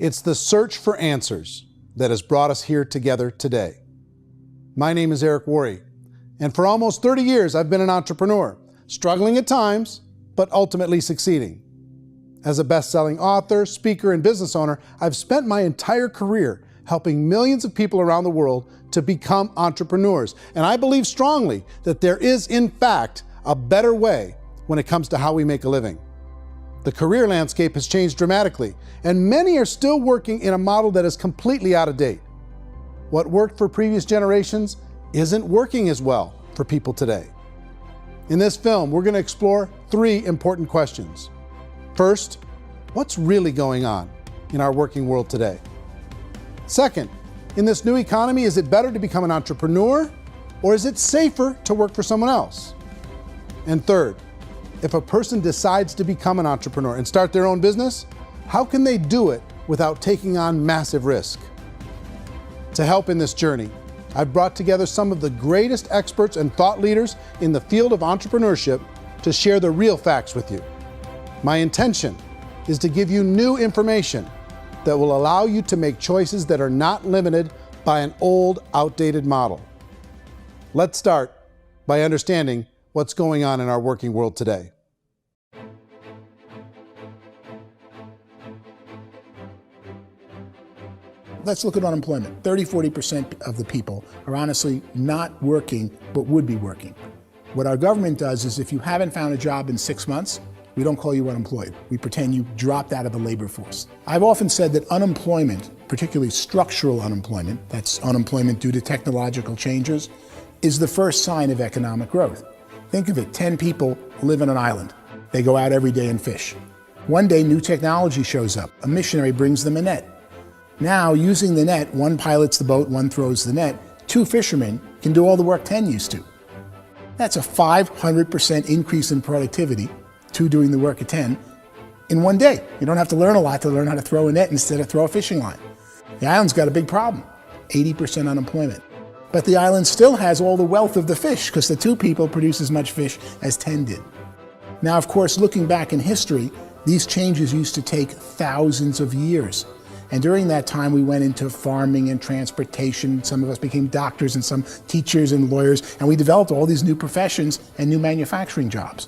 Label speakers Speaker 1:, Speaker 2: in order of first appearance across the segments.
Speaker 1: It's the search for answers that has brought us here together today. My name is Erik Worre, and for almost 30 years I've been an entrepreneur, struggling at times, but ultimately succeeding. As a best-selling author, speaker, and business owner, I've spent my entire career helping millions of people around the world to become entrepreneurs. And I believe strongly that there is, in fact, a better way when it comes to how we make a living. The career landscape has changed dramatically, and many are still working in a model that is completely out of date. What worked for previous generations isn't working as well for people today. In this film, we're going to explore 3 important questions. First, what's really going on in our working world today? Second, in this new economy, is it better to become an entrepreneur, or is it safer to work for someone else? And third, if a person decides to become an entrepreneur and start their own business, how can they do it without taking on massive risk? To help in this journey, I've brought together some of the greatest experts and thought leaders in the field of entrepreneurship to share the real facts with you. My intention is to give you new information that will allow you to make choices that are not limited by an old, outdated model. Let's start by understanding what's going on in our working world today.
Speaker 2: Let's look at unemployment. 30–40% of the people are honestly not working, but would be working. What our government does is if you haven't found a job in 6 months, we don't call you unemployed. We pretend you dropped out of the labor force. I've often said that unemployment, particularly structural unemployment, that's unemployment due to technological changes, is the first sign of economic growth. Think of it, 10 people live on an island. They go out every day and fish. One day, new technology shows up. A missionary brings them a net. Now, using the net, one pilots the boat, one throws the net. 2 fishermen can do all the work 10 used to. That's a 500% increase in productivity, 2 doing the work of 10, in one day. You don't have to learn a lot to learn how to throw a net instead of throw a fishing line. The island's got a big problem, 80% unemployment. But the island still has all the wealth of the fish because the 2 people produce as much fish as 10 did. Now, of course, looking back in history, these changes used to take thousands of years. And during that time, we went into farming and transportation. Some of us became doctors and some teachers and lawyers, and we developed all these new professions and new manufacturing jobs.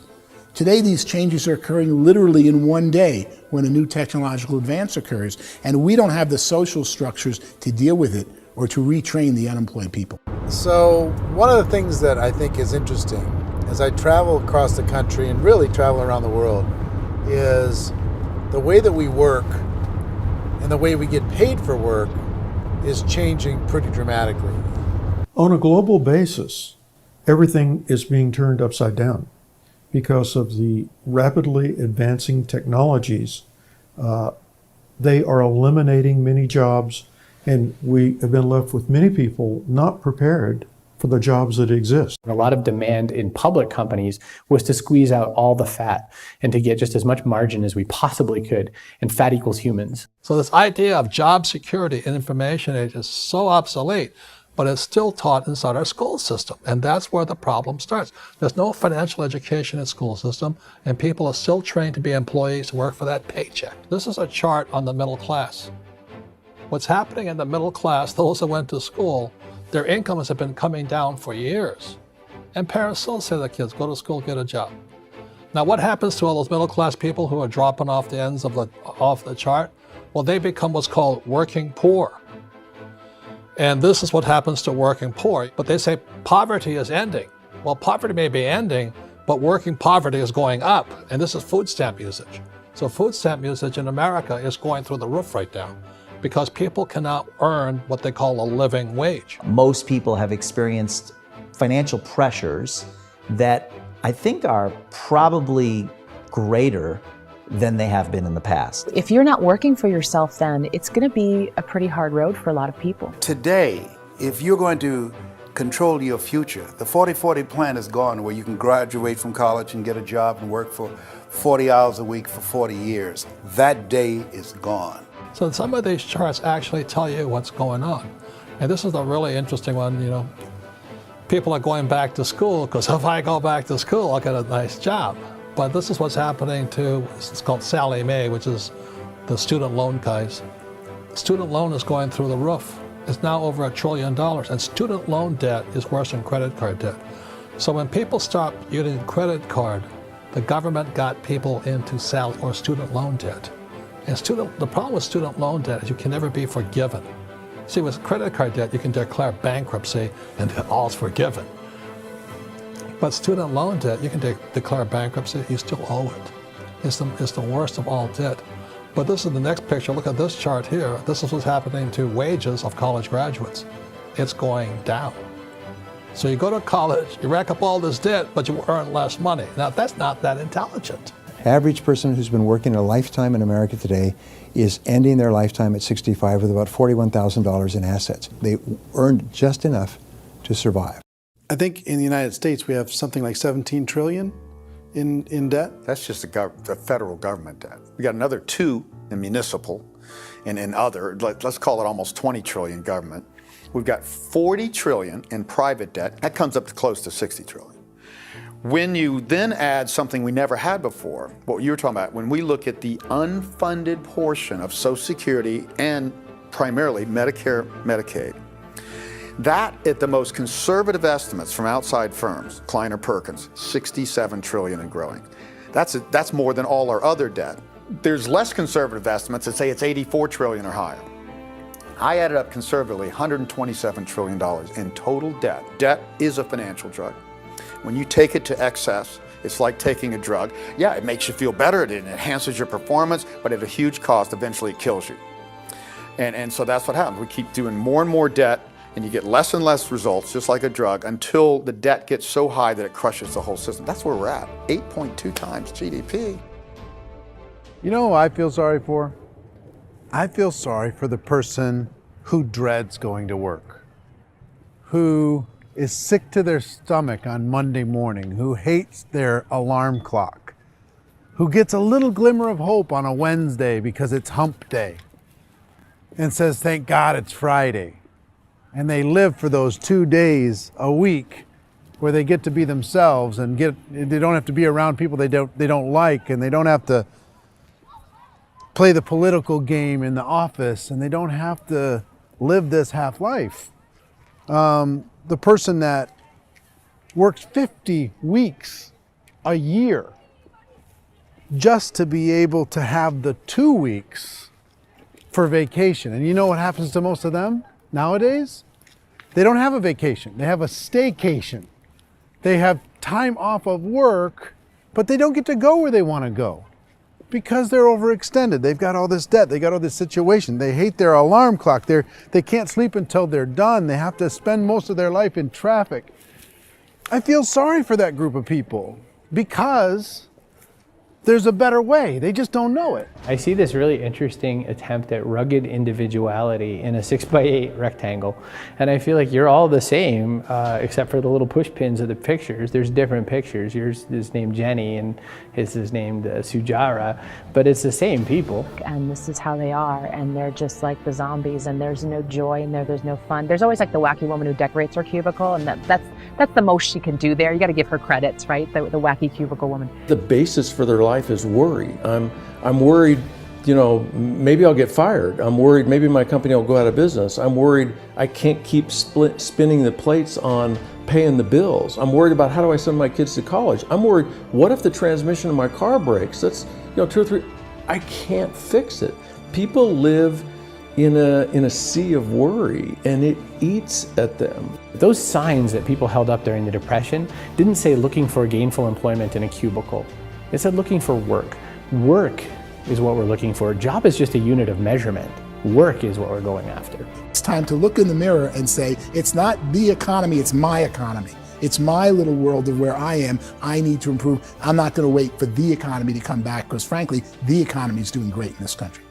Speaker 2: Today, these changes are occurring literally in one day when a new technological advance occurs, and we don't have the social structures to deal with it or to retrain the unemployed people.
Speaker 1: So one of the things that I think is interesting as I travel across the country and really travel around the world is the way that we work and the way we get paid for work is changing pretty dramatically.
Speaker 3: On a global basis, everything is being turned upside down because of the rapidly advancing technologies. They are eliminating many jobs, and we have been left with many people not prepared for the jobs that exist.
Speaker 4: A lot of demand in public companies was to squeeze out all the fat and to get just as much margin as we possibly could, and fat equals humans.
Speaker 5: So this idea of job security in information age is so obsolete, but it's still taught inside our school system, and that's where the problem starts. There's no financial education in the school system, and people are still trained to be employees to work for that paycheck. This is a chart on the middle class. What's happening in the middle class, those that went to school, their incomes have been coming down for years. And parents still say to their kids, go to school, get a job. Now what happens to all those middle class people who are dropping off the ends of off the chart? Well, they become what's called working poor. And this is what happens to working poor. But they say poverty is ending. Well, poverty may be ending, but working poverty is going up. And this is food stamp usage. So food stamp usage in America is going through the roof right now, because people cannot earn what they call a living wage.
Speaker 6: Most people have experienced financial pressures that I think are probably greater than they have been in the past.
Speaker 7: If you're not working for yourself, then it's going to be a pretty hard road for a lot of people.
Speaker 8: Today, if you're going to control your future, the 40-40 plan is gone, where you can graduate from college and get a job and work for 40 hours a week for 40 years. That day is gone.
Speaker 5: So some of these charts actually tell you what's going on. And this is a really interesting one, you know. People are going back to school because if I go back to school, I'll get a nice job. But this is what's happening to, it's called Sallie Mae, which is the student loan guys. Student loan is going through the roof. It's now over $1 trillion, and student loan debt is worse than credit card debt. So when people stopped using credit card, the government got people into student loan debt. And the problem with student loan debt is you can never be forgiven. See, with credit card debt, you can declare bankruptcy and all's forgiven. But student loan debt, you can declare bankruptcy, you still owe it. It's the worst of all debt. But this is the next picture. Look at this chart here. This is what's happening to wages of college graduates. It's going down. So you go to college, you rack up all this debt, but you earn less money. Now, that's not that intelligent.
Speaker 9: Average person who's been working a lifetime in America today is ending their lifetime at 65 with about $41,000 in assets. They earned just enough to survive.
Speaker 1: I think in the United States we have something like 17 trillion in debt.
Speaker 10: That's just the federal government debt. We got another 2 in municipal and in other, let's call it almost 20 trillion government. We've got 40 trillion in private debt. That comes up to close to 60 trillion. When you then add something we never had before, what you were talking about, when we look at the unfunded portion of Social Security and primarily Medicare, Medicaid, that at the most conservative estimates from outside firms, Kleiner Perkins, 67 trillion and growing. That's more than all our other debt. There's less conservative estimates that say it's 84 trillion or higher. I added up conservatively $127 trillion in total debt. Debt is a financial drug. When you take it to excess, it's like taking a drug. Yeah, it makes you feel better, it enhances your performance, but at a huge cost, eventually it kills you. And so that's what happens. We keep doing more and more debt, and you get less and less results, just like a drug, until the debt gets so high that it crushes the whole system. That's where we're at, 8.2 times GDP.
Speaker 1: You know who I feel sorry for? I feel sorry for the person who dreads going to work, who is sick to their stomach on Monday morning, who hates their alarm clock, who gets a little glimmer of hope on a Wednesday because it's hump day and says, thank God it's Friday. And they live for those 2 days a week where they get to be themselves and they don't have to be around people they don't like, and they don't have to play the political game in the office, and they don't have to live this half life. The person that works 50 weeks a year just to be able to have the 2 weeks for vacation. And you know what happens to most of them nowadays? They don't have a vacation. They have a staycation. They have time off of work, but they don't get to go where they want to go because they're overextended. They've got all this debt. They got all this situation. They hate their alarm clock. They can't sleep until they're done. They have to spend most of their life in traffic. I feel sorry for that group of people because there's a better way. They just don't know it.
Speaker 4: I see this really interesting attempt at rugged individuality in a 6x8 rectangle. And I feel like you're all the same, except for the little push pins of the pictures. There's different pictures. Yours is named Jenny and his is named Sujara, but it's the same people.
Speaker 7: And this is how they are, and they're just like the zombies, and there's no joy in there, there's no fun. There's always like the wacky woman who decorates her cubicle, and that's the most she can do there. You got to give her credits, right? The wacky cubicle woman.
Speaker 11: The basis for their life is worry. I'm worried, maybe I'll get fired. I'm worried maybe my company will go out of business. I'm worried I can't keep spinning the plates on paying the bills. I'm worried about how do I send my kids to college. I'm worried, what if the transmission of my car breaks? That's 2 or 3, I can't fix it. People live in a sea of worry, and it eats at them.
Speaker 4: Those signs that people held up during the Depression didn't say looking for gainful employment in a cubicle. It said looking for work. Work is what we're looking for. Job is just a unit of measurement. Work is what we're going after.
Speaker 2: It's time to look in the mirror and say, it's not the economy, it's my economy. It's my little world of where I am. I need to improve. I'm not going to wait for the economy to come back, because frankly, the economy is doing great in this country.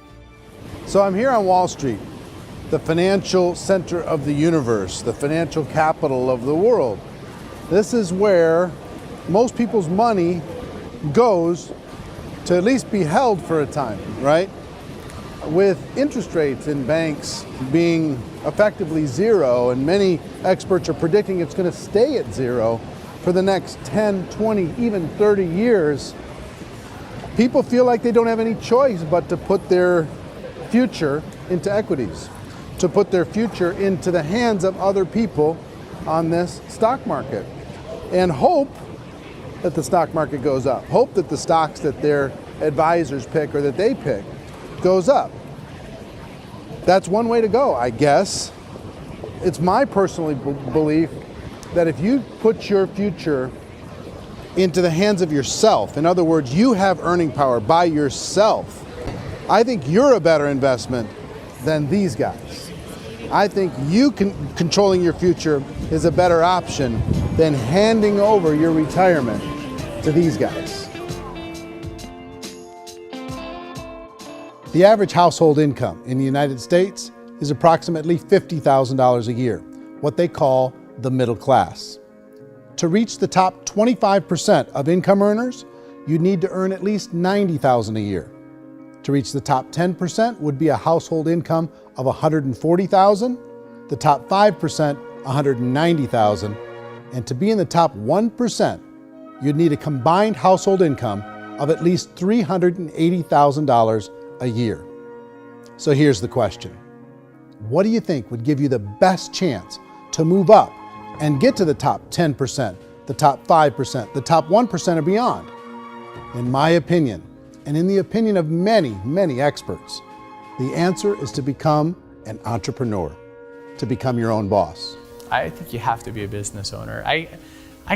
Speaker 1: So I'm here on Wall Street, the financial center of the universe, the financial capital of the world. This is where most people's money goes to at least be held for a time, right? With interest rates in banks being effectively zero, and many experts are predicting it's going to stay at zero for the next 10, 20, even 30 years, people feel like they don't have any choice but to put their future into equities, to put their future into the hands of other people on this stock market, and hope that the stock market goes up, hope that the stocks that their advisors pick or that they pick goes up. That's one way to go, I guess. It's my personal belief that if you put your future into the hands of yourself, in other words, you have earning power by yourself, I think you're a better investment than these guys. I think controlling your future is a better option than handing over your retirement to these guys. The average household income in the United States is approximately $50,000 a year, what they call the middle class. To reach the top 25% of income earners, you'd need to earn at least $90,000 a year. To reach the top 10% would be a household income of $140,000, the top 5%, $190,000, and to be in the top 1%, you'd need a combined household income of at least $380,000 a year. So here's the question. What do you think would give you the best chance to move up and get to the top 10%, the top 5%, the top 1% or beyond? In my opinion, and in the opinion of many, many experts, the answer is to become an entrepreneur, to become your own boss.
Speaker 4: I think you have to be a business owner. I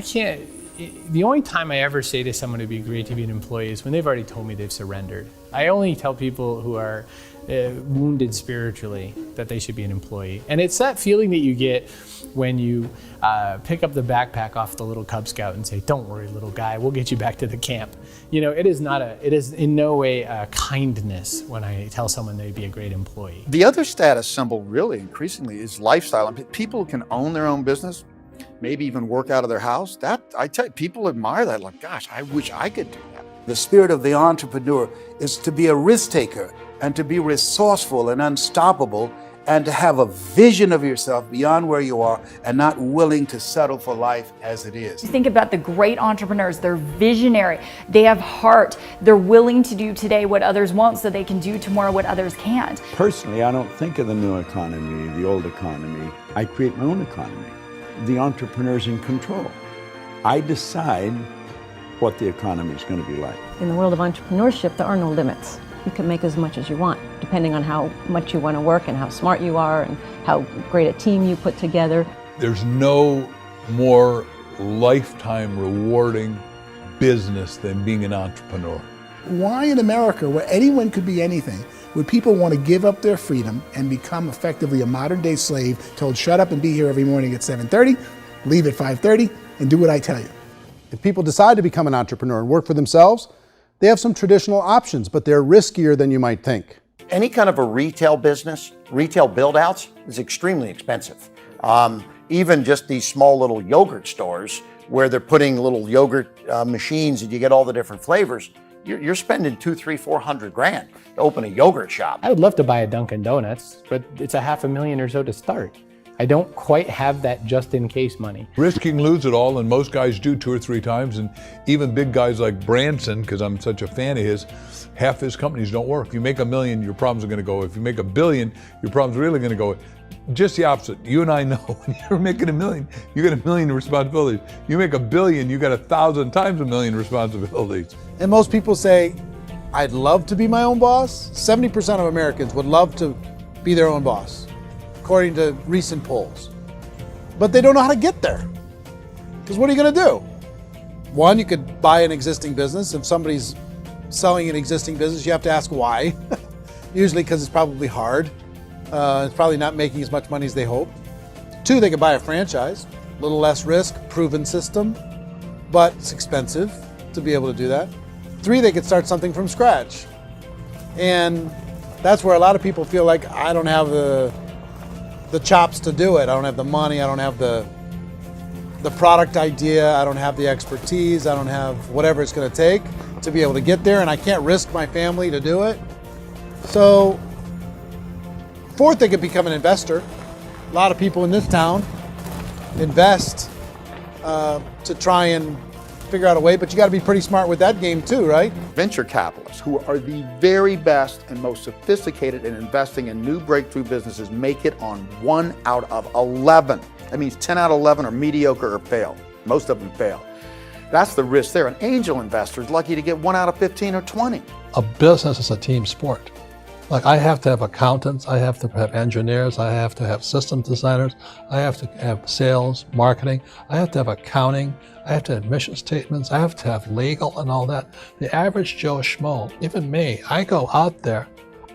Speaker 4: can't, the only time I ever say to someone it'd be great to be an employee is when they've already told me they've surrendered. I only tell people who are wounded spiritually that they should be an employee. And it's that feeling that you get when you pick up the backpack off the little Cub Scout and say, "Don't worry, little guy, we'll get you back to the camp." You know, it is in no way a kindness when I tell someone they'd be a great employee.
Speaker 10: The other status symbol really increasingly is lifestyle. And people who can own their own business, maybe even work out of their house, that I tell you, people admire that. Like, gosh, I wish I could do that.
Speaker 8: The spirit of the entrepreneur is to be a risk taker and to be resourceful and unstoppable and to have a vision of yourself beyond where you are and not willing to settle for life as it is.
Speaker 12: You think about the great entrepreneurs, they're visionary, they have heart, they're willing to do today what others won't so they can do tomorrow what others can't.
Speaker 13: Personally, I don't think of the new economy, the old economy. I create my own economy. The entrepreneur's in control. I decide what the economy is going to be like.
Speaker 14: In the world of entrepreneurship, there are no limits. You can make as much as you want, depending on how much you want to work and how smart you are and how great a team you put together.
Speaker 15: There's no more lifetime rewarding business than being an entrepreneur.
Speaker 2: Why in America, where anyone could be anything, would people want to give up their freedom and become effectively a modern-day slave, told shut up and be here every morning at 7:30, leave at 5:30, and do what I tell you?
Speaker 1: If people decide to become an entrepreneur and work for themselves, they have some traditional options, but they're riskier than you might think.
Speaker 16: Any kind of a retail business, retail build-outs is extremely expensive. Even just these small little yogurt stores where they're putting little yogurt machines and you get all the different flavors, you're spending $200,000, $300,000, $400,000 to open a yogurt shop.
Speaker 4: I would love to buy a Dunkin' Donuts, but it's $500,000 or so to start. I don't quite have that just in case money.
Speaker 15: Risking lose it all, and most guys do 2 or 3 times, and even big guys like Branson, because I'm such a fan of his, half his companies don't work. If you make $1 million, your problems are going to go. If you make $1 billion, your problems are really going to go. Just the opposite. You and I know when you're making $1 million, you got $1 million responsibilities. You make $1 billion, you got 1,000 times $1 million responsibilities.
Speaker 1: And most people say, I'd love to be my own boss. 70% of Americans would love to be their own boss, according to recent polls. But they don't know how to get there. Because what are you going to do? One, you could buy an existing business. If somebody's selling an existing business, you have to ask why. Usually because it's probably hard. It's probably not making as much money as they hope. 2, they could buy a franchise. A little less risk, proven system, but it's expensive to be able to do that. 3, they could start something from scratch. And that's where a lot of people feel like, I don't have the chops to do it. I don't have the money. I don't have the product idea. I don't have the expertise. I don't have whatever it's going to take to be able to get there, and I can't risk my family to do it. So 4th, they could become an investor. A lot of people in this town invest to try and figure out a way, but you got to be pretty smart with that game too, right?
Speaker 10: Venture capitalists, who are the very best and most sophisticated in investing in new breakthrough businesses, make it on 1 out of 11. That means 10 out of 11 are mediocre or fail. Most of them fail. That's the risk there. An angel investor is lucky to get 1 out of 15 or 20.
Speaker 5: A business is a team sport. Like, I have to have accountants, I have to have engineers, I have to have system designers, I have to have sales, marketing, I have to have accounting, I have to have mission statements, I have to have legal and all that. The average Joe Schmo, even me, I go out there,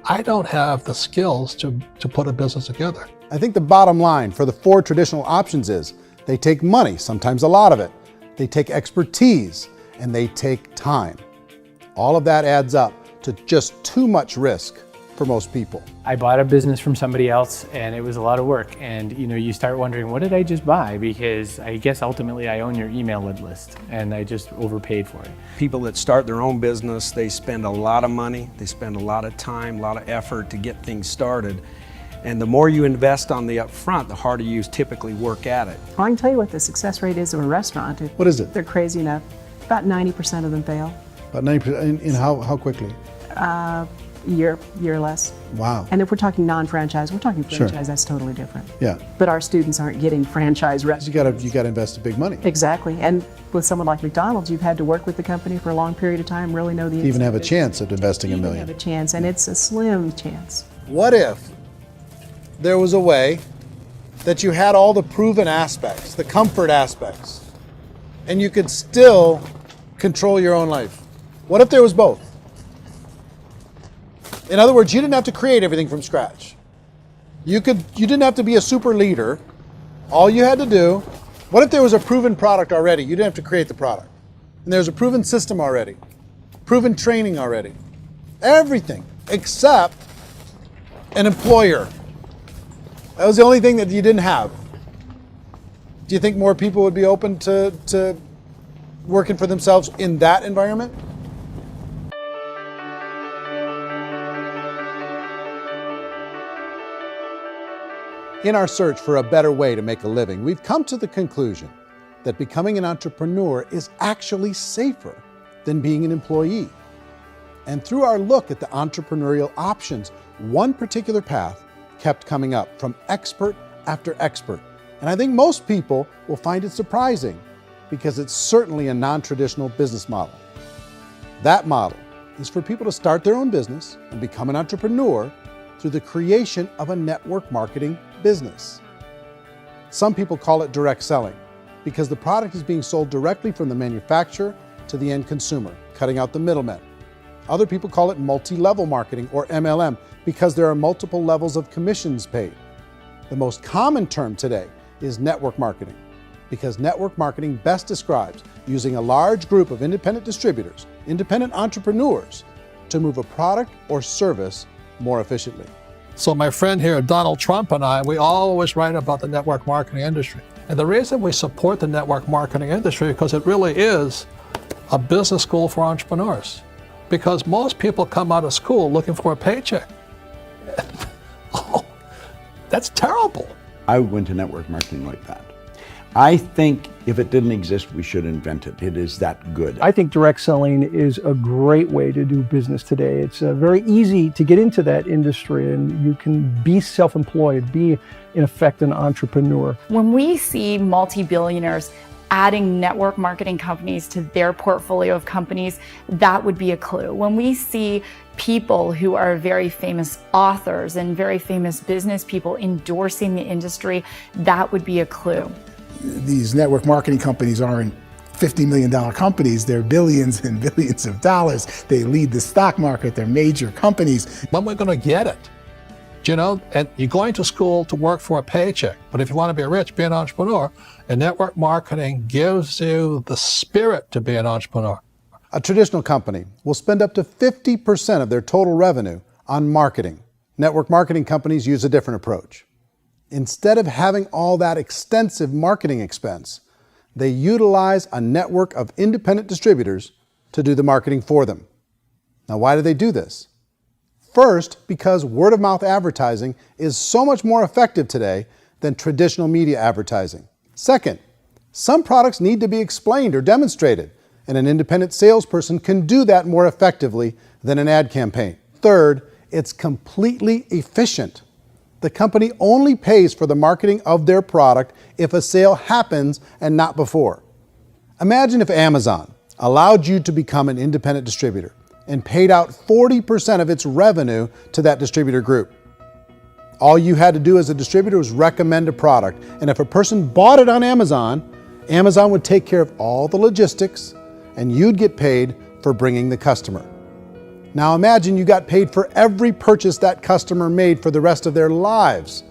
Speaker 5: I don't have the skills to put a business together.
Speaker 1: I think the bottom line for the 4 traditional options is they take money, sometimes a lot of it. They take expertise, and they take time. All of that adds up to just too much risk for most people.
Speaker 4: I bought a business from somebody else and it was a lot of work. And you start wondering, what did I just buy? Because I guess ultimately I own your email list and I just overpaid for it.
Speaker 17: People that start their own business, they spend a lot of money, they spend a lot of time, a lot of effort to get things started. And the more you invest on the upfront, the harder you typically work at it.
Speaker 18: I can tell you what the success rate is of a restaurant.
Speaker 1: What is it?
Speaker 18: They're crazy enough. About 90% of them fail.
Speaker 1: About 90%, in how quickly?
Speaker 18: Year or less.
Speaker 1: Wow.
Speaker 18: And if we're talking non-franchise, we're talking franchise,
Speaker 1: Sure.
Speaker 18: That's totally different.
Speaker 1: Yeah.
Speaker 18: But our students aren't getting franchise restaurants.
Speaker 1: You got to invest the big money.
Speaker 18: Exactly. And with someone like McDonald's, you've had to work with the company for a long period of time, really know the
Speaker 1: To even have a
Speaker 18: business.
Speaker 1: chance at investing $1 million.
Speaker 18: Have a chance, and it's a slim chance.
Speaker 1: What if there was a way that you had all the proven aspects, the comfort aspects, and you could still control your own life? What if there was both? In other words, you didn't have to create everything from scratch. You didn't have to be a super leader. All you had to do, what if there was a proven product already? You didn't have to create the product. And there's a proven system already, proven training already. Everything except an employer. That was the only thing that you didn't have. Do you think more people would be open to working for themselves in that environment? In our search for a better way to make a living, we've come to the conclusion that becoming an entrepreneur is actually safer than being an employee. And through our look at the entrepreneurial options, one particular path kept coming up from expert after expert. And I think most people will find it surprising because it's certainly a non-traditional business model. That model is for people to start their own business and become an entrepreneur through the creation of a network marketing business. Some people call it direct selling because the product is being sold directly from the manufacturer to the end consumer, cutting out the middlemen. Other people call it multi-level marketing, or MLM, because there are multiple levels of commissions paid. The most common term today is network marketing, because network marketing best describes using a large group of independent distributors, independent entrepreneurs, to move a product or service more efficiently.
Speaker 5: So my friend here, Donald Trump, and I, we always write about the network marketing industry. And the reason we support the network marketing industry is because it really is a business school for entrepreneurs. Because most people come out of school looking for a paycheck. Oh, that's terrible.
Speaker 13: I went to network marketing like that. I think if it didn't exist, we should invent it. It is that good.
Speaker 19: I think direct selling is a great way to do business today. It's very easy to get into that industry, and you can be self-employed, be in effect an entrepreneur.
Speaker 12: When we see multi-billionaires adding network marketing companies to their portfolio of companies, that would be a clue. When we see people who are very famous authors and very famous business people endorsing the industry, that would be a clue.
Speaker 2: These network marketing companies aren't $50 million companies, they're billions and billions of dollars. They lead the stock market, they're major companies.
Speaker 5: When we're going to get it? You know, and you're going to school to work for a paycheck, but if you want to be rich, be an entrepreneur, and network marketing gives you the spirit to be an entrepreneur.
Speaker 1: A traditional company will spend up to 50% of their total revenue on marketing. Network marketing companies use a different approach. Instead of having all that extensive marketing expense, they utilize a network of independent distributors to do the marketing for them. Now, why do they do this? First, because word-of-mouth advertising is so much more effective today than traditional media advertising. Second, some products need to be explained or demonstrated and an independent salesperson can do that more effectively than an ad campaign. Third, it's completely efficient. The company only pays for the marketing of their product if a sale happens and not before. Imagine if Amazon allowed you to become an independent distributor and paid out 40% of its revenue to that distributor group. All you had to do as a distributor was recommend a product, and if a person bought it on Amazon, Amazon would take care of all the logistics and you'd get paid for bringing the customer. Now imagine you got paid for every purchase that customer made for the rest of their lives.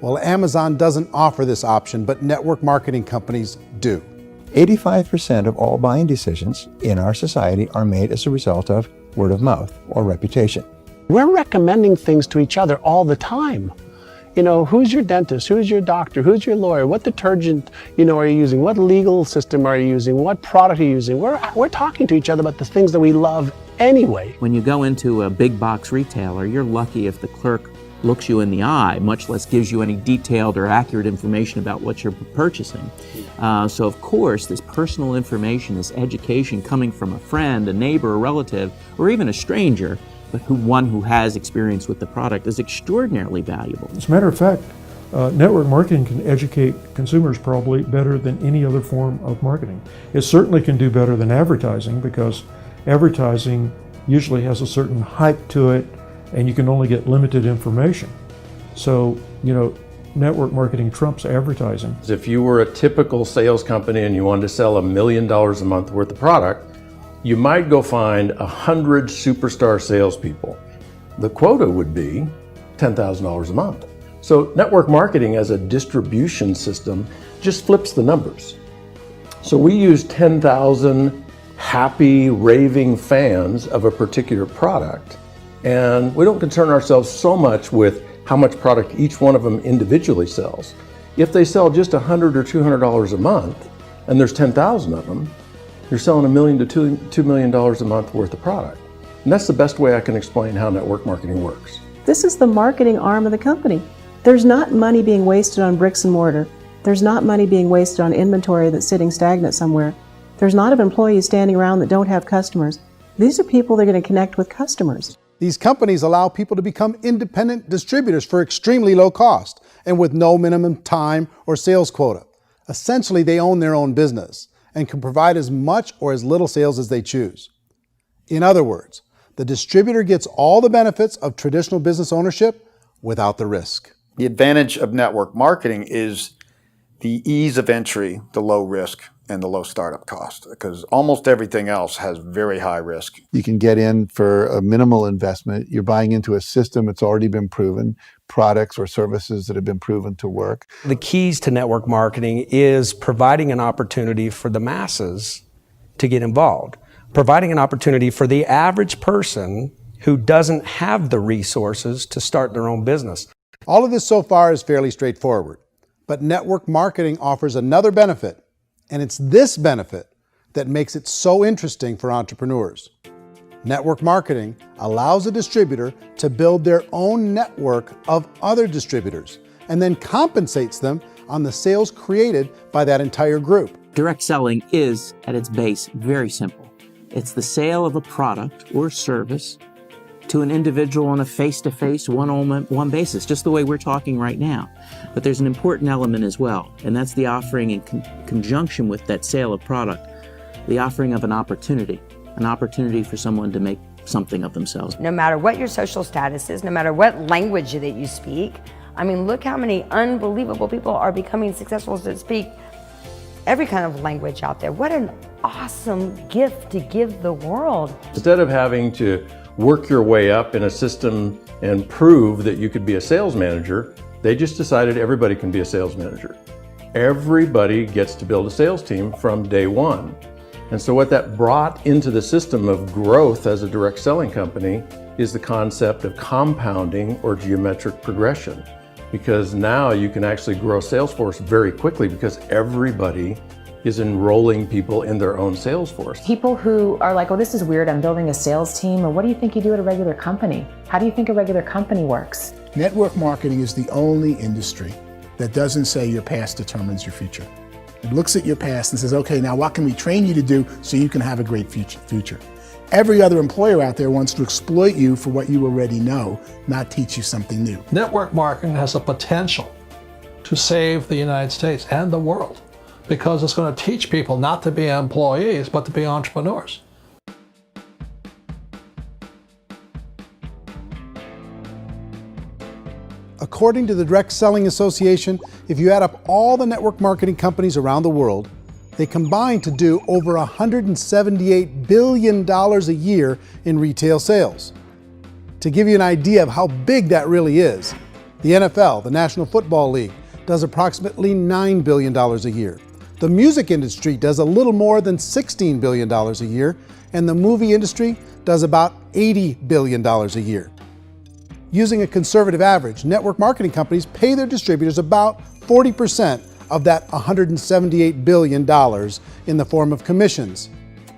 Speaker 1: Well, Amazon doesn't offer this option, but network marketing companies do.
Speaker 9: 85% of all buying decisions in our society are made as a result of word of mouth or reputation.
Speaker 20: We're recommending things to each other all the time. You know, who's your dentist? Who's your doctor? Who's your lawyer? What detergent, are you using? What legal system are you using? What product are you using? We're talking to each other about the things that we love anyway.
Speaker 21: When you go into a big box retailer, you're lucky if the clerk looks you in the eye, much less gives you any detailed or accurate information about what you're purchasing. So of course, this personal information, this education coming from a friend, a neighbor, a relative, or even a stranger, but one who has experience with the product is extraordinarily valuable.
Speaker 3: As a matter of fact, network marketing can educate consumers probably better than any other form of marketing. It certainly can do better than advertising, because advertising usually has a certain hype to it and you can only get limited information. So, network marketing trumps advertising.
Speaker 11: If you were a typical sales company and you wanted to sell $1 million a month worth of product, you might go find 100 superstar salespeople. The quota would be $10,000 a month. So network marketing as a distribution system just flips the numbers. So we use 10,000 happy, raving fans of a particular product, and we don't concern ourselves so much with how much product each one of them individually sells. If they sell just $100 or $200 a month, and there's 10,000 of them, you're selling $1 million to $2 million a month worth of product. And that's the best way I can explain how network marketing works.
Speaker 18: This is the marketing arm of the company. There's not money being wasted on bricks and mortar. There's not money being wasted on inventory that's sitting stagnant somewhere. There's not of employees standing around that don't have customers. These are people that are going to connect with customers.
Speaker 1: These companies allow people to become independent distributors for extremely low cost and with no minimum time or sales quota. Essentially, they own their own business and can provide as much or as little sales as they choose. In other words, the distributor gets all the benefits of traditional business ownership without the risk.
Speaker 10: The advantage of network marketing is the ease of entry, the low risk, and the low startup cost, because almost everything else has very high risk.
Speaker 22: You can get in for a minimal investment. You're buying into a system that's already been proven, products or services that have been proven to work.
Speaker 17: The keys to network marketing is providing an opportunity for the masses to get involved, providing an opportunity for the average person who doesn't have the resources to start their own business.
Speaker 1: All of this so far is fairly straightforward, but network marketing offers another benefit, and it's this benefit that makes it so interesting for entrepreneurs. Network marketing allows a distributor to build their own network of other distributors and then compensates them on the sales created by that entire group.
Speaker 21: Direct selling is, at its base, very simple. It's the sale of a product or service to an individual on a face-to-face, one-on-one basis, just the way we're talking right now. But there's an important element as well, and that's the offering in conjunction with that sale of product, the offering of an opportunity for someone to make something of themselves.
Speaker 23: No matter what your social status is, no matter what language that you speak, I mean, look how many unbelievable people are becoming successful to speak every kind of language out there. What an awesome gift to give the world.
Speaker 11: Instead of having to work your way up in a system and prove that you could be a sales manager, they just decided everybody can be a sales manager. Everybody gets to build a sales team from day one. And so what that brought into the system of growth as a direct selling company is the concept of compounding or geometric progression. Because now you can actually grow a sales force very quickly because everybody is enrolling people in their own sales force.
Speaker 7: People who are like, oh, this is weird, I'm building a sales team, or what do you think you do at a regular company? How do you think a regular company works?
Speaker 2: Network marketing is the only industry that doesn't say your past determines your future. It looks at your past and says, okay, now what can we train you to do so you can have a great future? Every other employer out there wants to exploit you for what you already know, not teach you something new.
Speaker 5: Network marketing has the potential to save the United States and the world because it's going to teach people not to be employees, but to be entrepreneurs.
Speaker 1: According to the Direct Selling Association, if you add up all the network marketing companies around the world, they combine to do over $178 billion a year in retail sales. To give you an idea of how big that really is, the NFL, the National Football League, does approximately $9 billion a year. The music industry does a little more than $16 billion a year, and the movie industry does about $80 billion a year. Using a conservative average, network marketing companies pay their distributors about 40% of that $178 billion in the form of commissions,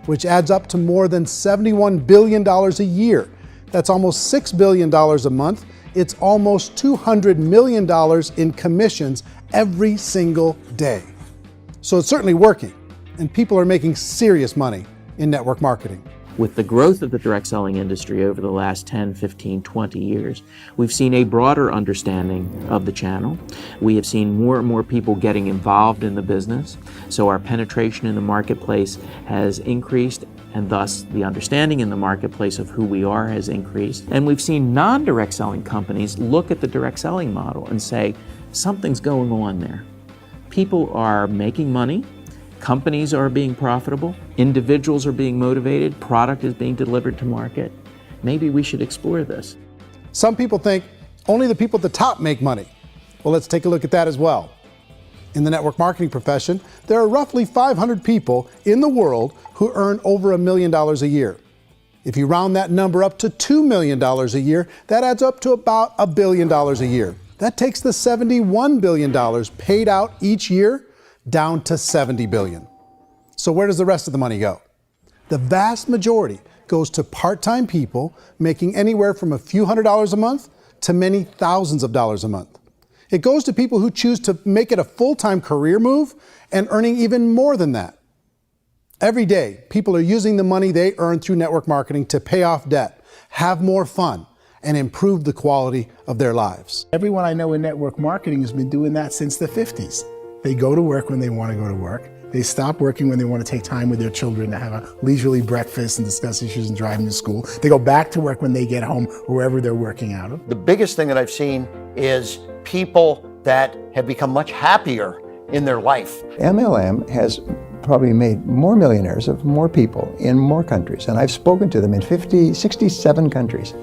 Speaker 1: which adds up to more than $71 billion a year. That's almost $6 billion a month. It's almost $200 million in commissions every single day. So it's certainly working, and people are making serious money in network marketing.
Speaker 21: With the growth of the direct selling industry over the last 10, 15, 20 years, we've seen a broader understanding of the channel. We have seen more and more people getting involved in the business, so our penetration in the marketplace has increased, and thus the understanding in the marketplace of who we are has increased. And we've seen non-direct selling companies look at the direct selling model and say, something's going on there. People are making money, companies are being profitable, individuals are being motivated, product is being delivered to market. Maybe we should explore this.
Speaker 1: Some people think only the people at the top make money. Well, let's take a look at that as well. In the network marketing profession, there are roughly 500 people in the world who earn over $1 million a year. If you round that number up to $2 million a year, that adds up to about $1 billion a year. That takes the $71 billion paid out each year down to $70 billion. So where does the rest of the money go? The vast majority goes to part-time people making anywhere from a few $100s a month to many thousands of dollars a month. It goes to people who choose to make it a full-time career move and earning even more than that. Every day, people are using the money they earn through network marketing to pay off debt, have more fun, and improve the quality of their lives.
Speaker 2: Everyone I know in network marketing has been doing that since the 50s. They go to work when they want to go to work. They stop working when they want to take time with their children to have a leisurely breakfast and discuss issues and drive them to school. They go back to work when they get home, wherever they're working out of.
Speaker 16: The biggest thing that I've seen is people that have become much happier in their life.
Speaker 9: MLM has probably made more millionaires of more people in more countries, and I've spoken to them in 67 countries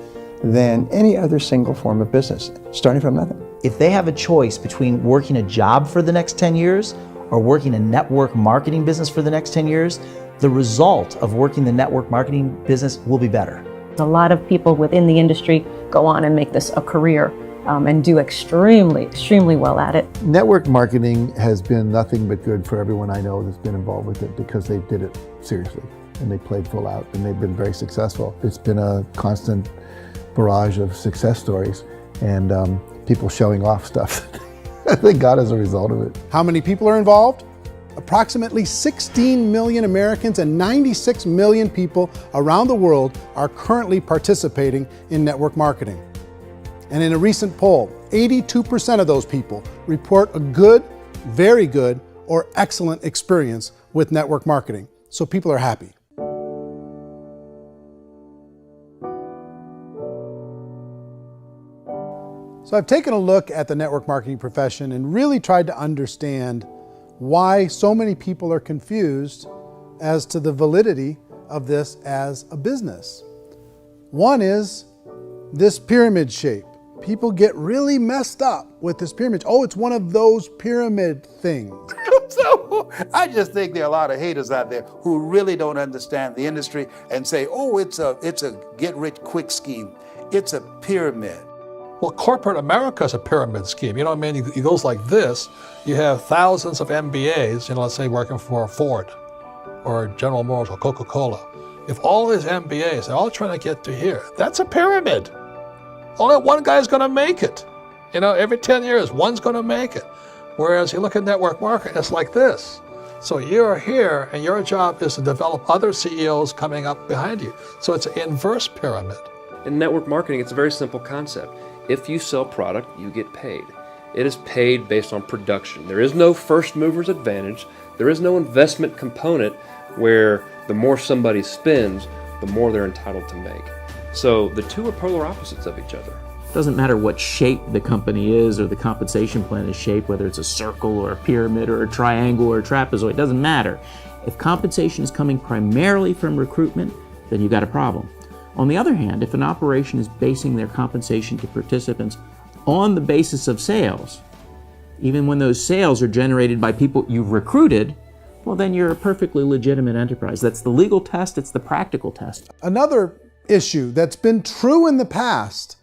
Speaker 9: than any other single form of business, starting from nothing.
Speaker 6: If they have a choice between working a job for the next 10 years or working a network marketing business for the next 10 years, the result of working the network marketing business will be better.
Speaker 7: A lot of people within the industry go on and make this a career and do extremely well at it.
Speaker 22: Network marketing has been nothing but good for everyone I know that's been involved with it because they did it seriously and they played full out and they've been very successful. It's been a constant barrage of success stories and people showing off stuff that they got as a result of it.
Speaker 1: How many people are involved? Approximately 16 million Americans and 96 million people around the world are currently participating in network marketing. And in a recent poll, 82% of those people report a good, very good, or excellent experience with network marketing. So people are happy. So I've taken a look at the network marketing profession and really tried to understand why so many people are confused as to the validity of this as a business. One is this pyramid shape. People get really messed up with this pyramid. Oh, it's one of those pyramid things.
Speaker 8: So I just think there are a lot of haters out there who really don't understand the industry and say, oh, it's a get-rich-quick scheme. It's a pyramid.
Speaker 5: Well, corporate America is a pyramid scheme. You know what I mean? It goes like this. You have thousands of MBAs, let's say working for Ford or General Motors or Coca-Cola. If all these MBAs, they're all trying to get to here, that's a pyramid. Only one guy's going to make it. Every 10 years, one's going to make it. Whereas you look at network marketing, it's like this. So you're here, and your job is to develop other CEOs coming up behind you. So it's an inverse pyramid.
Speaker 4: In network marketing, it's a very simple concept. If you sell product, you get paid. It is paid based on production. There is no first mover's advantage. There is no investment component where the more somebody spends, the more they're entitled to make. So the two are polar opposites of each other.
Speaker 21: It doesn't matter what shape the company is or the compensation plan is shaped, whether it's a circle or a pyramid or a triangle or a trapezoid, it doesn't matter. If compensation is coming primarily from recruitment, then you've got a problem. On the other hand, if an operation is basing their compensation to participants on the basis of sales, even when those sales are generated by people you've recruited, well, then you're a perfectly legitimate enterprise. That's the legal test, it's the practical test.
Speaker 1: Another issue that's been true in the past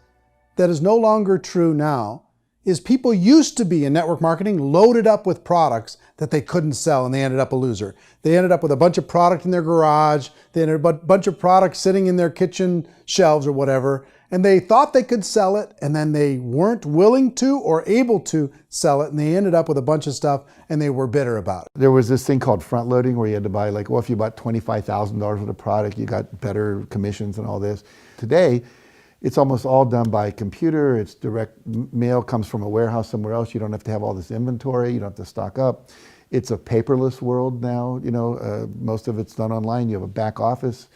Speaker 1: that is no longer true now is people used to be in network marketing loaded up with products that they couldn't sell, and they ended up a loser. They ended up with a bunch of product in their garage, they ended up with a bunch of products sitting in their kitchen shelves or whatever, and they thought they could sell it, and then they weren't willing to or able to sell it, and they ended up with a bunch of stuff, and they were bitter about it.
Speaker 22: There was this thing called front loading where you had to buy, like, well, if you bought $25,000 worth of product, you got better commissions and all this. Today, it's almost all done by computer. It's direct mail, comes from a warehouse somewhere else. You don't have to have all this inventory. You don't have to stock up. It's a paperless world now. You know, most of it's done online. You have a back office.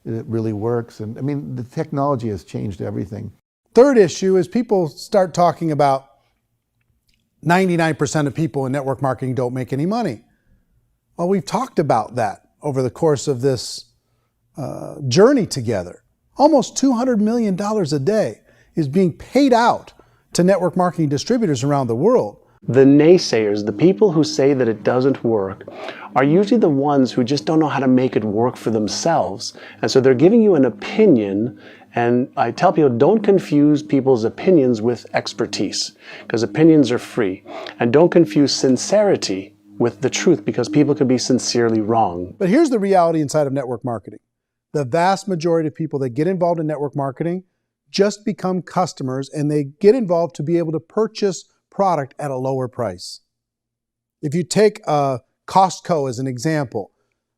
Speaker 22: It really works. And I mean, the technology has changed everything.
Speaker 1: Third issue is people start talking about 99% of people in network marketing don't make any money. Well, we've talked about that over the course of this journey together. Almost $200 million a day is being paid out to network marketing distributors around the world.
Speaker 20: The naysayers, the people who say that it doesn't work, are usually the ones who just don't know how to make it work for themselves. And so they're giving you an opinion, and I tell people, don't confuse people's opinions with expertise, because opinions are free. And don't confuse sincerity with the truth, because people can be sincerely wrong.
Speaker 1: But here's the reality inside of network marketing. The vast majority of people that get involved in network marketing just become customers, and they get involved to be able to purchase product at a lower price. If you take Costco as an example,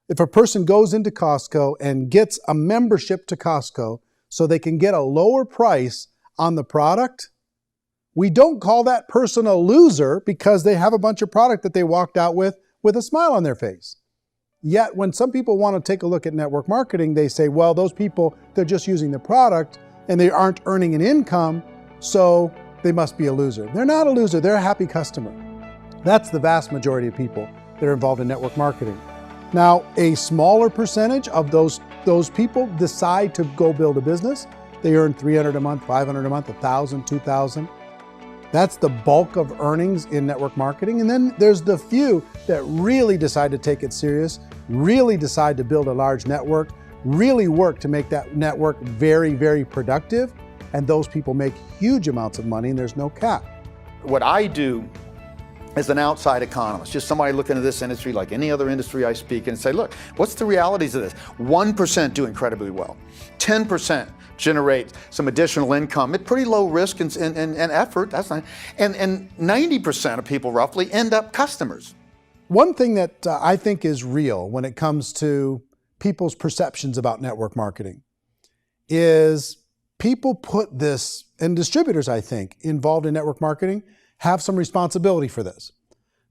Speaker 1: if a person goes into Costco and gets a membership to Costco so they can get a lower price on the product, we don't call that person a loser because they have a bunch of product that they walked out with a smile on their face. Yet when some people want to take a look at network marketing, they say, well, those people, they're just using the product and they aren't earning an income, so they must be a loser. They're not a loser, they're a happy customer. That's the vast majority of people that are involved in network marketing. Now, a smaller percentage of those people decide to go build a business. They earn $300 a month, $500 a month, $1,000, $2,000. That's the bulk of earnings in network marketing. And then there's the few that really decide to take it serious, really decide to build a large network, really work to make that network very, very productive. And those people make huge amounts of money, and there's no cap.
Speaker 10: What I do as an outside economist, just somebody looking at this industry like any other industry I speak and say, look, what's the realities of this? 1% do incredibly well. 10% generate some additional income at pretty low risk and effort. That's not, and 90% of people roughly end up customers.
Speaker 1: One thing that I think is real when it comes to people's perceptions about network marketing is people put this, and distributors, I think, involved in network marketing have some responsibility for this.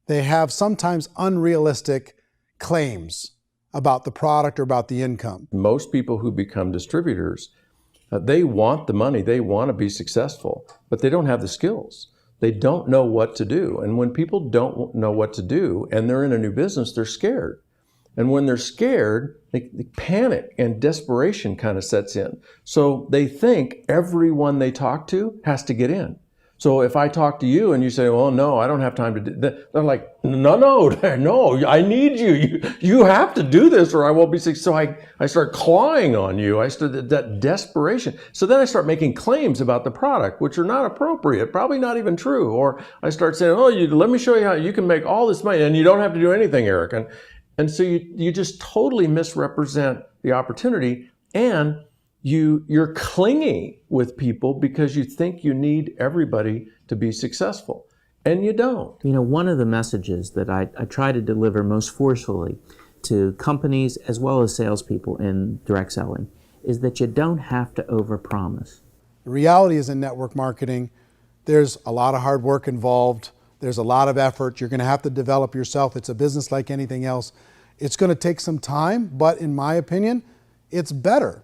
Speaker 1: They have sometimes unrealistic claims about the product or about the income.
Speaker 11: Most people who become distributors, they want the money, they want to be successful, but they don't have the skills. They don't know what to do. And when people don't know what to do and they're in a new business, they're scared. And when they're scared, they panic and desperation kind of sets in. So they think everyone they talk to has to get in. So if I talk to you and you say, well, no, I don't have time to do that, they're like, no, I need you. You have to do this or I won't be successful. So I start clawing on you. I start that desperation. So then I start making claims about the product, which are not appropriate, probably not even true. Or I start saying, oh, let me show you how you can make all this money and you don't have to do anything, Erik. And so you just totally misrepresent the opportunity, and you're clingy with people because you think you need everybody to be successful. and you don't.
Speaker 21: You know, one of the messages that I try to deliver most forcefully to companies as well as salespeople in direct selling is that you don't have to overpromise.
Speaker 1: The reality is in network marketing, there's a lot of hard work involved. There's a lot of effort. You're going to have to develop yourself. It's a business like anything else. It's going to take some time, but in my opinion, it's better.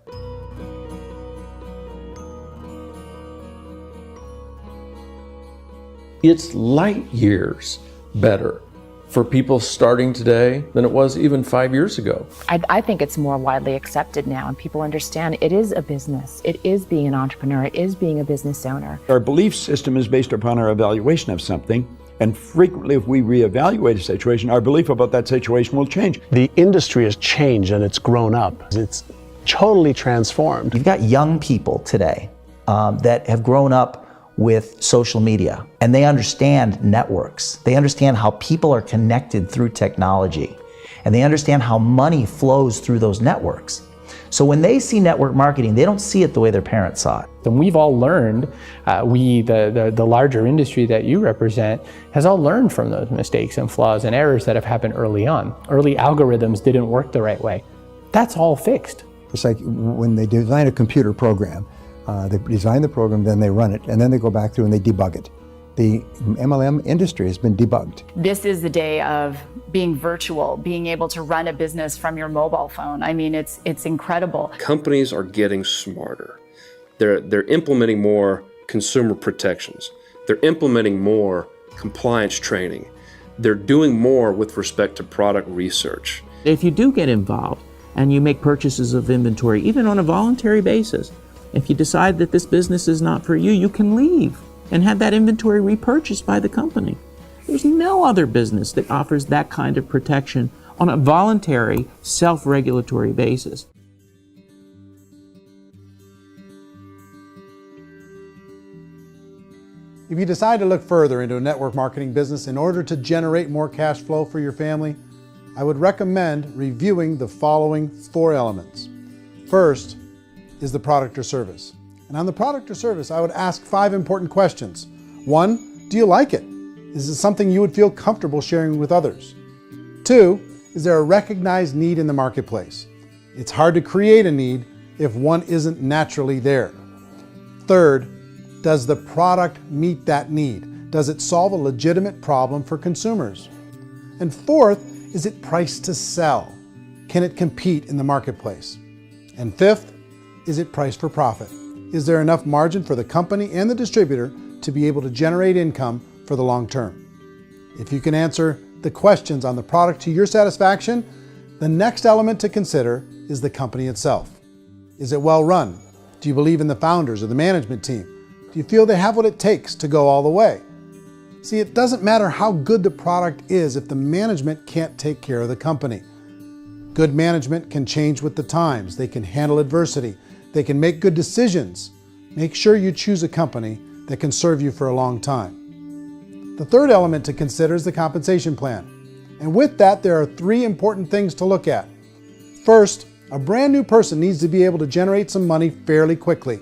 Speaker 11: It's light years better for people starting today than it was even 5 years ago.
Speaker 7: I think it's more widely accepted now, and people understand it is a business. It is being an entrepreneur. It is being a business owner.
Speaker 13: Our belief system is based upon our evaluation of something, and frequently if we reevaluate a situation, our belief about that situation will change.
Speaker 20: The industry has changed and it's grown up. It's totally transformed.
Speaker 6: You've got young people today that have grown up with social media, and they understand networks. They understand how people are connected through technology, and they understand how money flows through those networks. So when they see network marketing, they don't see it the way their parents saw it.
Speaker 14: And we've all learned, the larger industry that you represent, has all learned from those mistakes and flaws and errors that have happened early on. Early algorithms didn't work the right way. That's all fixed.
Speaker 9: It's like when they design a computer program, they design the program, then they run it, and then they go back through and they debug it. The MLM industry has been debugged.
Speaker 12: This is the day of being virtual, being able to run a business from your mobile phone. I mean, it's incredible.
Speaker 4: Companies are getting smarter. They're implementing more consumer protections. They're implementing more compliance training. They're doing more with respect to product research.
Speaker 21: If you do get involved and you make purchases of inventory, even on a voluntary basis, if you decide that this business is not for you, you can leave and have that inventory repurchased by the company. There's no other business that offers that kind of protection on a voluntary, self-regulatory basis.
Speaker 1: If you decide to look further into a network marketing business in order to generate more cash flow for your family, I would recommend reviewing the following 4 elements. First is the product or service. And on the product or service, I would ask 5 important questions. 1, do you like it? Is it something you would feel comfortable sharing with others? 2, is there a recognized need in the marketplace? It's hard to create a need if one isn't naturally there. 3rd, does the product meet that need? Does it solve a legitimate problem for consumers? And 4th, is it priced to sell? Can it compete in the marketplace? And 5th, is it priced for profit? Is there enough margin for the company and the distributor to be able to generate income for the long term? If you can answer the questions on the product to your satisfaction, the next element to consider is the company itself. Is it well run? Do you believe in the founders or the management team? Do you feel they have what it takes to go all the way? See, it doesn't matter how good the product is if the management can't take care of the company. Good management can change with the times. They can handle adversity. They can make good decisions. Make sure you choose a company that can serve you for a long time. The 3rd element to consider is the compensation plan. And with that, there are 3 important things to look at. First, a brand new person needs to be able to generate some money fairly quickly.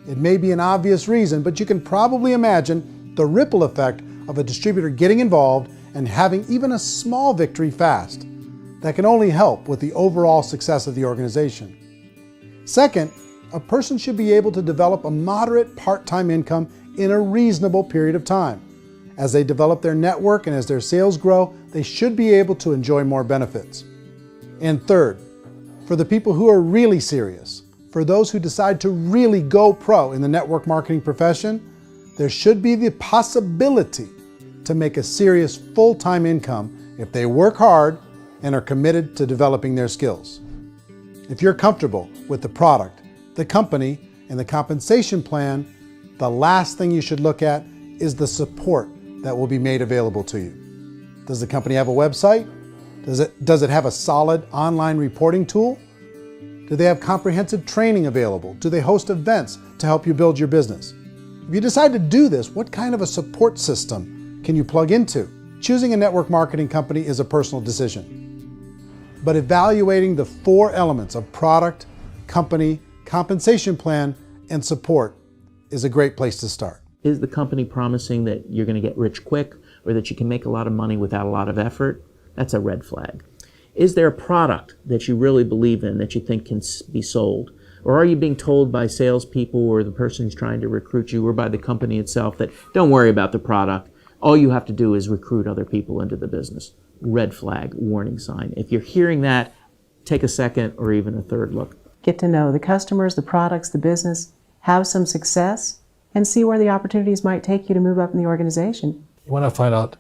Speaker 1: It may be an obvious reason, but you can probably imagine the ripple effect of a distributor getting involved and having even a small victory fast. That can only help with the overall success of the organization. Second, a person should be able to develop a moderate part-time income in a reasonable period of time. As they develop their network and as their sales grow, they should be able to enjoy more benefits. And 3rd, for the people who are really serious, for those who decide to really go pro in the network marketing profession, there should be the possibility to make a serious full-time income if they work hard and are committed to developing their skills. If you're comfortable with the product, the company, and the compensation plan, the last thing you should look at is the support that will be made available to you. Does the company have a website? Does it have a solid online reporting tool? Do they have comprehensive training available? Do they host events to help you build your business? If you decide to do this, what kind of a support system can you plug into? Choosing a network marketing company is a personal decision. But evaluating the 4 elements of product, company, compensation plan, and support is a great place to start.
Speaker 21: Is the company promising that you're going to get rich quick or that you can make a lot of money without a lot of effort? That's a red flag. Is there a product that you really believe in that you think can be sold? Or are you being told by salespeople or the person who's trying to recruit you or by the company itself that don't worry about the product, all you have to do is recruit other people into the business? Red flag, warning sign. If you're hearing that, take a second or even a third look.
Speaker 18: Get to know the customers, the products, the business, have some success, and see where the opportunities might take you to move up in the organization.
Speaker 5: You want to find out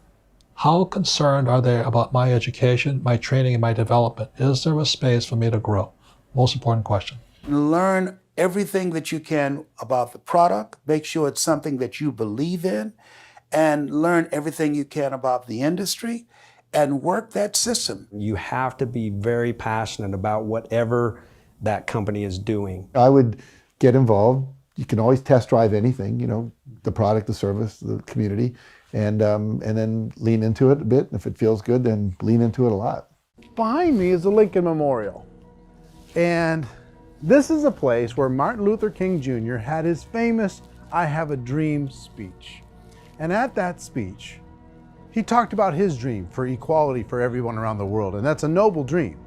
Speaker 5: how concerned are they about my education, my training, and my development? Is there a space for me to grow? Most important question.
Speaker 8: Learn everything that you can about the product. Make sure it's something that you believe in, and learn everything you can about the industry and work that system.
Speaker 17: You have to be very passionate about whatever that company is doing.
Speaker 22: I would get involved. You can always test drive anything, you know, the product, the service, the community, and then lean into it a bit. If it feels good, then lean into it a lot.
Speaker 1: Behind me is the Lincoln Memorial. And this is a place where Martin Luther King Jr. had his famous I Have a Dream speech. And at that speech, he talked about his dream for equality for everyone around the world, and that's a noble dream.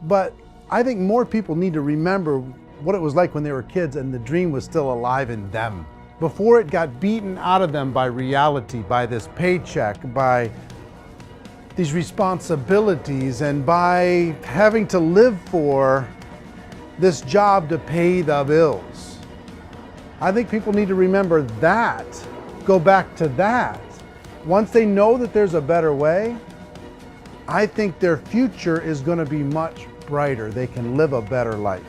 Speaker 1: But I think more people need to remember what it was like when they were kids and the dream was still alive in them. Before it got beaten out of them by reality, by this paycheck, by these responsibilities, and by having to live for this job to pay the bills. I think people need to remember that, go back to that. Once they know that there's a better way, I think their future is going to be much brighter. They can live a better life.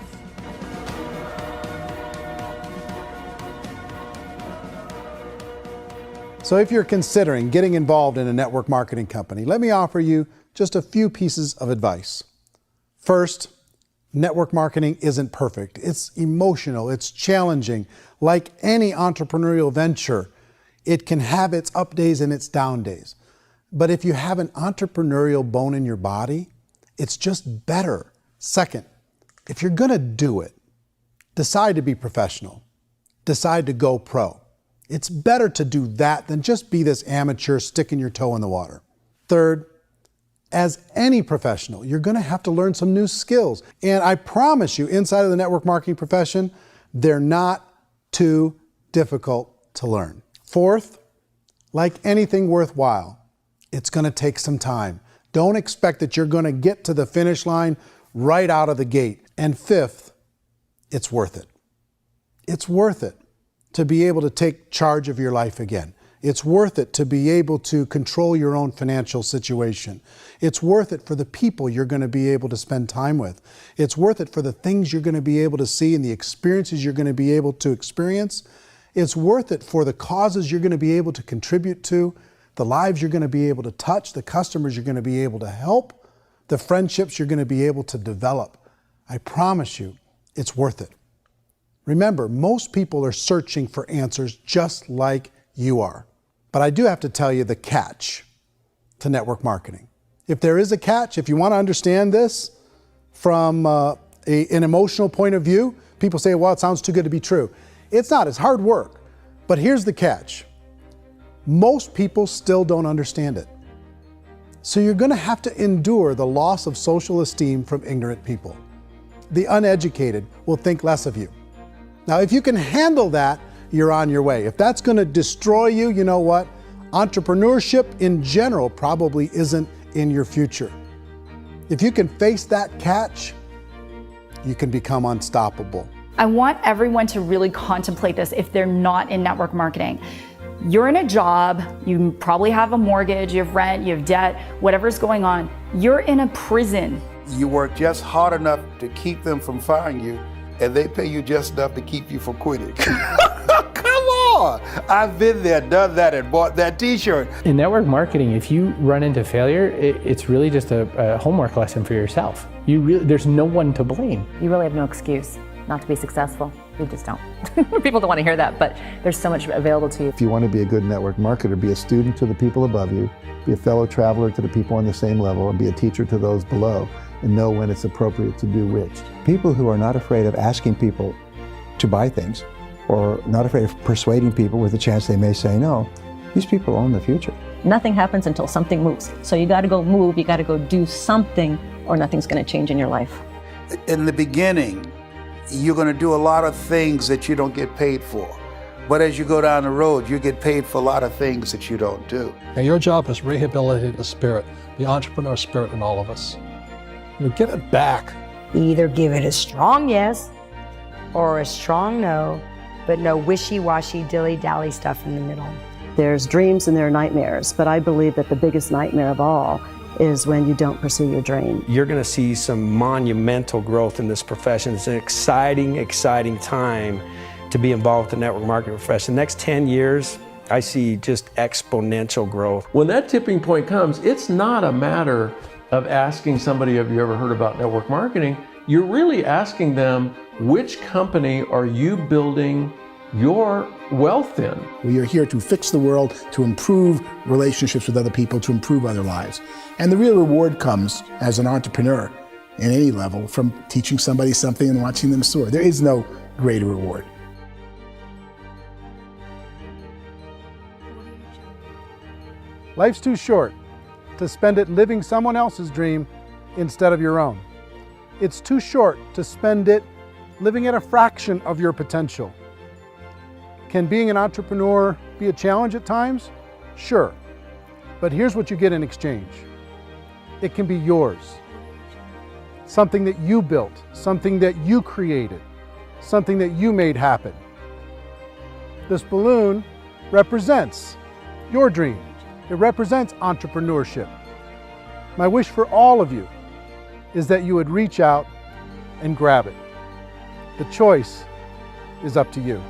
Speaker 1: So if you're considering getting involved in a network marketing company, let me offer you just a few pieces of advice. First, network marketing isn't perfect. It's emotional, it's challenging. Like any entrepreneurial venture, it can have its up days and its down days. But if you have an entrepreneurial bone in your body, it's just better. Second, if you're gonna do it, decide to be professional. Decide to go pro. It's better to do that than just be this amateur sticking your toe in the water. Third, as any professional, you're gonna have to learn some new skills. And I promise you, inside of the network marketing profession, they're not too difficult to learn. Fourth, like anything worthwhile, it's gonna take some time. Don't expect that you're gonna get to the finish line right out of the gate. And fifth, it's worth it. It's worth it to be able to take charge of your life again. It's worth it to be able to control your own financial situation. It's worth it for the people you're going to be able to spend time with. It's worth it for the things you're going to be able to see and the experiences you're going to be able to experience. It's worth it for the causes you're going to be able to contribute to, the lives you're going to be able to touch, the customers you're going to be able to help, the friendships you're going to be able to develop. I promise you, it's worth it. Remember, most people are searching for answers just like you are. But I do have to tell you the catch to network marketing. If there is a catch, if you want to understand this from an emotional point of view, people say, well, it sounds too good to be true. It's not, it's hard work. But here's the catch. Most people still don't understand it. So you're going to have to endure the loss of social esteem from ignorant people. The uneducated will think less of you. Now, if you can handle that, you're on your way. If that's going to destroy you, you know what? Entrepreneurship in general probably isn't in your future. If you can face that catch, you can become unstoppable.
Speaker 12: I want everyone to really contemplate this if they're not in network marketing. You're in a job, you probably have a mortgage, you have rent, you have debt, whatever's going on. You're in a prison.
Speaker 8: You work just hard enough to keep them from firing you, and they pay you just enough to keep you from quitting. Come on! I've been there, done that, and bought that t-shirt.
Speaker 14: In network marketing, if you run into failure, it's really just a homework lesson for yourself. There's no one to blame.
Speaker 7: You really have no excuse not to be successful. You just don't. People don't want to hear that, but there's so much available to you.
Speaker 22: If you want to be a good network marketer, be a student to the people above you, be a fellow traveler to the people on the same level, and be a teacher to those below, and know when it's appropriate to do which. People who are not afraid of asking people to buy things
Speaker 9: or not afraid of persuading people with a chance they may say no. These people own the future.
Speaker 3: Nothing happens until something moves. So you got to go move, you got to go do something, or nothing's going to change in your life.
Speaker 8: In the beginning, you're going to do a lot of things that you don't get paid for. But as you go down the road, you get paid for a lot of things that you don't do.
Speaker 5: And your job is rehabilitate the spirit, the entrepreneur spirit in all of us. You get it back.
Speaker 23: Either give it a strong yes or a strong no, but no wishy-washy, dilly-dally stuff in the middle.
Speaker 18: There's dreams and there are nightmares, but I believe that the biggest nightmare of all is when you don't pursue your dream.
Speaker 17: You're going to see some monumental growth in this profession. It's an exciting, exciting time to be involved with the network marketing profession. The next 10 years, I see just exponential growth.
Speaker 11: When that tipping point comes, it's not a matter of asking somebody, have you ever heard about network marketing? You're really asking them, which company are you building your wealth in?
Speaker 2: We are here to fix the world, to improve relationships with other people, to improve other lives. And the real reward comes as an entrepreneur in any level from teaching somebody something and watching them soar. There is no greater reward.
Speaker 1: Life's too short to spend it living someone else's dream instead of your own. It's too short to spend it living at a fraction of your potential. Can being an entrepreneur be a challenge at times? Sure. But here's what you get in exchange. It can be yours. Something that you built, something that you created, something that you made happen. This balloon represents your dream. It represents entrepreneurship. My wish for all of you is that you would reach out and grab it. The choice is up to you.